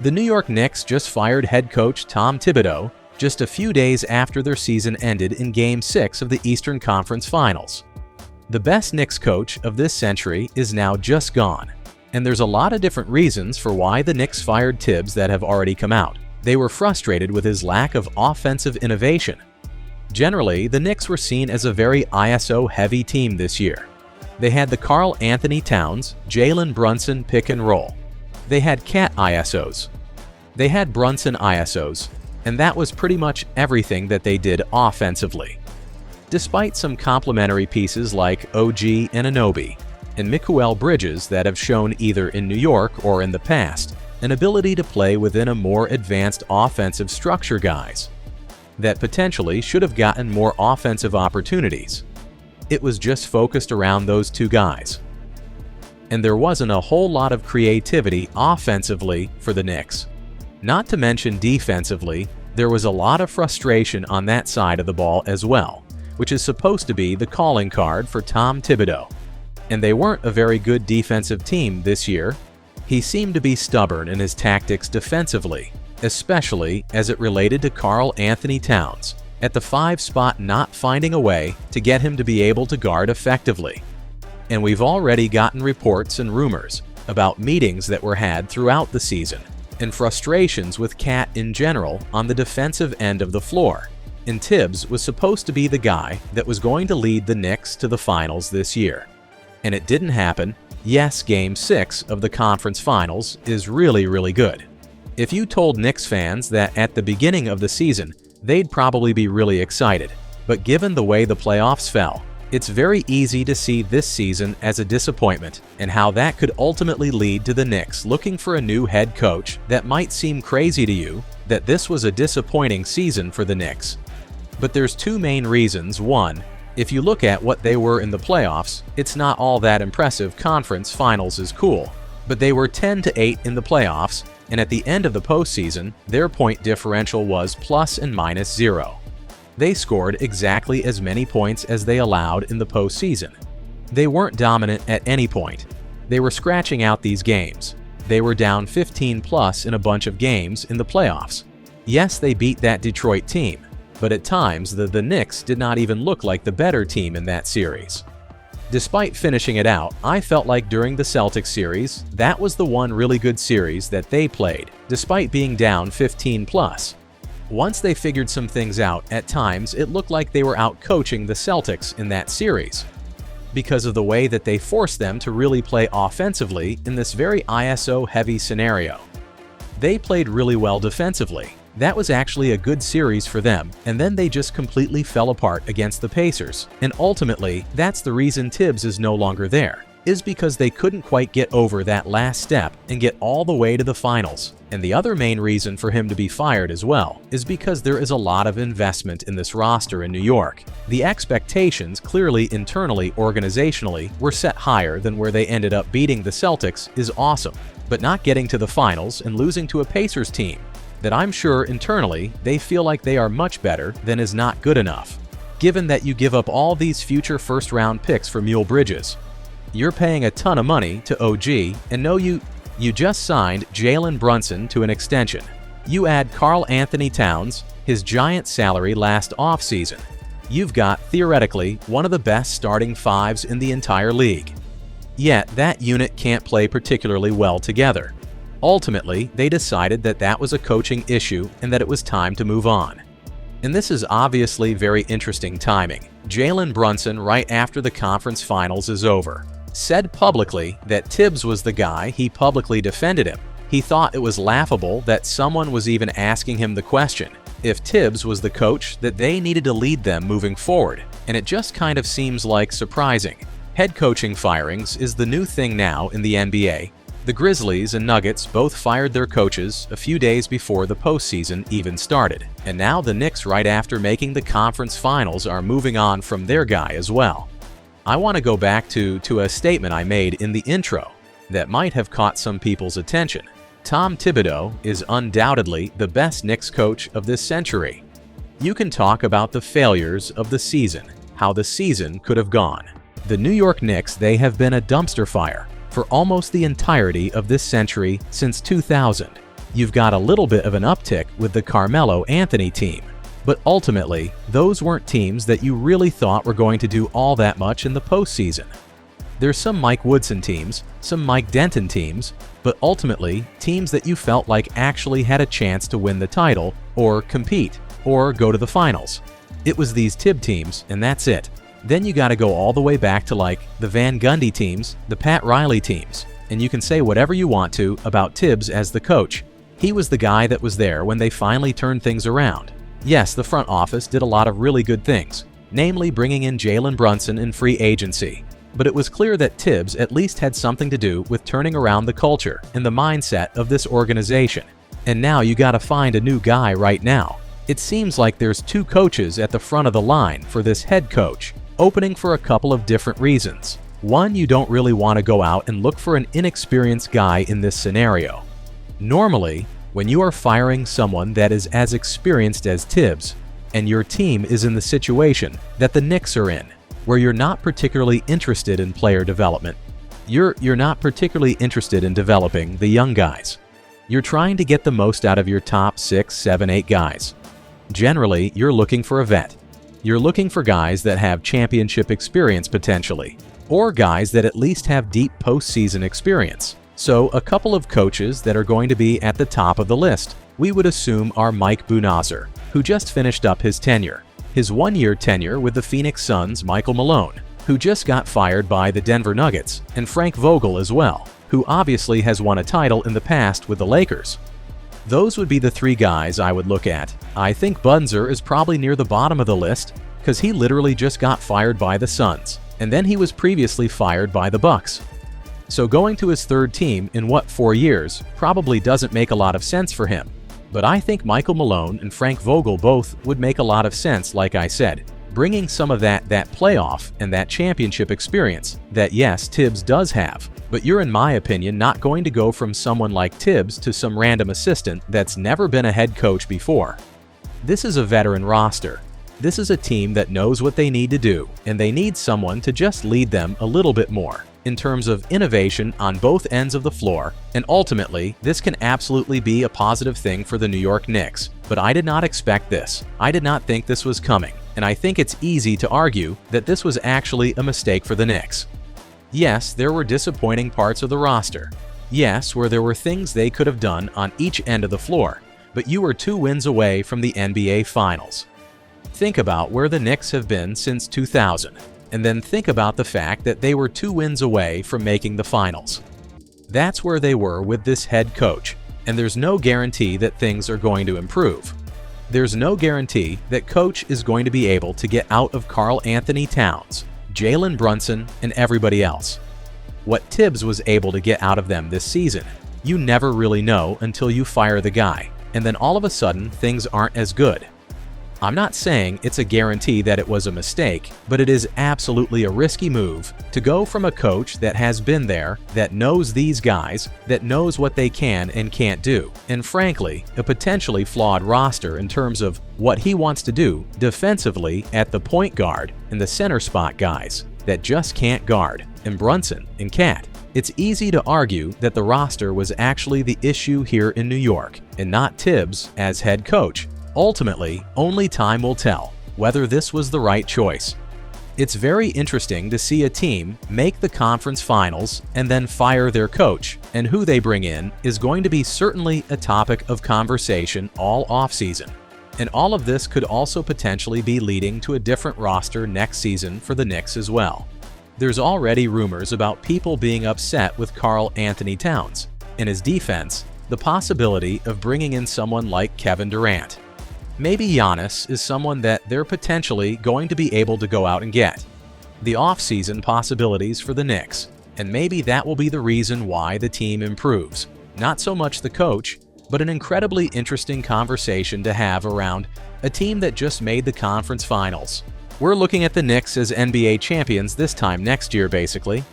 The New York Knicks just fired head coach Tom Thibodeau just a few days after their season ended in Game 6 of the Eastern Conference Finals. The best Knicks coach of this century is now just gone, and there's a lot of different reasons for why the Knicks fired Tibbs that have already come out. They were frustrated with his lack of offensive innovation. Generally, the Knicks were seen as a very ISO-heavy team this year. They had the Karl Anthony Towns, Jalen Brunson pick and roll. They had Cat ISOs. They had Brunson ISOs, and that was pretty much everything that they did offensively. Despite some complementary pieces like OG Anunoby and Mikal Bridges that have shown either in New York or in the past an ability to play within a more advanced offensive structure, guys that potentially should have gotten more offensive opportunities. It was just focused around those two guys. And there wasn't a whole lot of creativity offensively for the Knicks. Not to mention defensively, there was a lot of frustration on that side of the ball as well, which is supposed to be the calling card for Tom Thibodeau. And they weren't a very good defensive team this year. He seemed to be stubborn in his tactics defensively, especially as it related to Karl Anthony Towns at the 5 spot, not finding a way to get him to be able to guard effectively. And we've already gotten reports and rumors about meetings that were had throughout the season and frustrations with Cat in general on the defensive end of the floor. And Tibbs was supposed to be the guy that was going to lead the Knicks to the finals this year. And it didn't happen. Yes, Game 6 of the conference finals is really good. If you told Knicks fans that at the beginning of the season, they'd probably be really excited. But given the way the playoffs fell, it's very easy to see this season as a disappointment and how that could ultimately lead to the Knicks looking for a new head coach. That might seem crazy to you that this was a disappointing season for the Knicks. But there's two main reasons. One, if you look at what they were in the playoffs, it's not all that impressive. Conference finals is cool, but they were 10-8 in the playoffs, and at the end of the postseason, their point differential was plus and minus 0. They scored exactly as many points as they allowed in the postseason. They weren't dominant at any point. They were scratching out these games. They were down 15+ in a bunch of games in the playoffs. Yes, they beat that Detroit team, but at times the Knicks did not even look like the better team in that series. Despite finishing it out, I felt like during the Celtics series, that was the one really good series that they played, despite being down 15+. Once they figured some things out, at times it looked like they were out-coaching the Celtics in that series, because of the way that they forced them to really play offensively in this very ISO-heavy scenario. They played really well defensively. That was actually a good series for them, and then they just completely fell apart against the Pacers. And ultimately, that's the reason Tibbs is no longer there, is because they couldn't quite get over that last step and get all the way to the finals. And the other main reason for him to be fired as well is because there is a lot of investment in this roster in New York. The expectations clearly internally, organizationally, were set higher than where they ended up. Beating the Celtics is awesome, but not getting to the finals and losing to a Pacers team that I'm sure internally they feel like they are much better than is not good enough. Given that you give up all these future first-round picks for Mikal Bridges, you're paying a ton of money to OG, and no, you just signed Jalen Brunson to an extension. You add Karl Anthony Towns, his giant salary last offseason. You've got, theoretically, one of the best starting 5s in the entire league. Yet, that unit can't play particularly well together. Ultimately, they decided that that was a coaching issue and that it was time to move on. And this is obviously very interesting timing. Jalen Brunson, right after the conference finals is over, said publicly that Tibbs was the guy. He publicly defended him. He thought it was laughable that someone was even asking him the question if Tibbs was the coach that they needed to lead them moving forward. And it just kind of seems like surprising. Head coaching firings is the new thing now in the NBA. The Grizzlies and Nuggets both fired their coaches a few days before the postseason even started. And now the Knicks, right after making the conference finals, are moving on from their guy as well. I want to go back to a statement I made in the intro that might have caught some people's attention. Tom Thibodeau is undoubtedly the best Knicks coach of this century. You can talk about the failures of the season, how the season could have gone. The New York Knicks, they have been a dumpster fire for almost the entirety of this century since 2000. You've got a little bit of an uptick with the Carmelo Anthony team. But ultimately, those weren't teams that you really thought were going to do all that much in the postseason. There's some Mike Woodson teams, some Mike Denton teams, but ultimately teams that you felt like actually had a chance to win the title, or compete, or go to the finals. It was these Thib teams, and that's it. Then you gotta go all the way back to like the Van Gundy teams, the Pat Riley teams, and you can say whatever you want to about Tibbs as the coach. He was the guy that was there when they finally turned things around. Yes, the front office did a lot of really good things, namely bringing in Jalen Brunson in free agency. But it was clear that Tibbs at least had something to do with turning around the culture and the mindset of this organization. And now you gotta find a new guy right now. It seems like there's two coaches at the front of the line for this head coach, opening for a couple of different reasons. One, you don't really want to go out and look for an inexperienced guy in this scenario. Normally, when you are firing someone that is as experienced as Tibbs, and your team is in the situation that the Knicks are in, where you're not particularly interested in player development, you're not particularly interested in developing the young guys. You're trying to get the most out of your top 6, 7, 8 guys. Generally, you're looking for a vet. You're looking for guys that have championship experience potentially, or guys that at least have deep postseason experience. So a couple of coaches that are going to be at the top of the list, we would assume are Mike Budenholzer, who just finished up his tenure. His one-year tenure with the Phoenix Suns' Michael Malone, who just got fired by the Denver Nuggets, and Frank Vogel as well, who obviously has won a title in the past with the Lakers. Those would be the 3 guys I would look at. I think Budenholzer is probably near the bottom of the list because he literally just got fired by the Suns, and then he was previously fired by the Bucks. So going to his 3rd team in 4 years probably doesn't make a lot of sense for him. But I think Michael Malone and Frank Vogel both would make a lot of sense, like I said, bringing some of that playoff and that championship experience that, yes, Tibbs does have. But you're, in my opinion, not going to go from someone like Tibbs to some random assistant that's never been a head coach before. This is a veteran roster. This is a team that knows what they need to do, and they need someone to just lead them a little bit more in terms of innovation on both ends of the floor, and ultimately, this can absolutely be a positive thing for the New York Knicks. But I did not expect this. I did not think this was coming, and I think it's easy to argue that this was actually a mistake for the Knicks. Yes, there were disappointing parts of the roster. Yes, where there were things they could have done on each end of the floor, but you were 2 wins away from the NBA Finals. Think about where the Knicks have been since 2000. And then think about the fact that they were 2 wins away from making the finals. That's where they were with this head coach, and there's no guarantee that things are going to improve. There's no guarantee that coach is going to be able to get out of Karl Anthony Towns, Jalen Brunson, and everybody else. What Tibbs was able to get out of them this season, you never really know until you fire the guy, and then all of a sudden things aren't as good. I'm not saying it's a guarantee that it was a mistake, but it is absolutely a risky move to go from a coach that has been there, that knows these guys, that knows what they can and can't do, and frankly, a potentially flawed roster in terms of what he wants to do defensively at the point guard and the center spot guys that just can't guard, and Brunson and Cat. It's easy to argue that the roster was actually the issue here in New York and not Tibbs as head coach. Ultimately, only time will tell whether this was the right choice. It's very interesting to see a team make the conference finals and then fire their coach, and who they bring in is going to be certainly a topic of conversation all offseason. And all of this could also potentially be leading to a different roster next season for the Knicks as well. There's already rumors about people being upset with Karl Anthony Towns and his defense, the possibility of bringing in someone like Kevin Durant. Maybe Giannis is someone that they're potentially going to be able to go out and get. The off-season possibilities for the Knicks, and maybe that will be the reason why the team improves. Not so much the coach, but an incredibly interesting conversation to have around a team that just made the conference finals. We're looking at the Knicks as NBA champions this time next year, basically.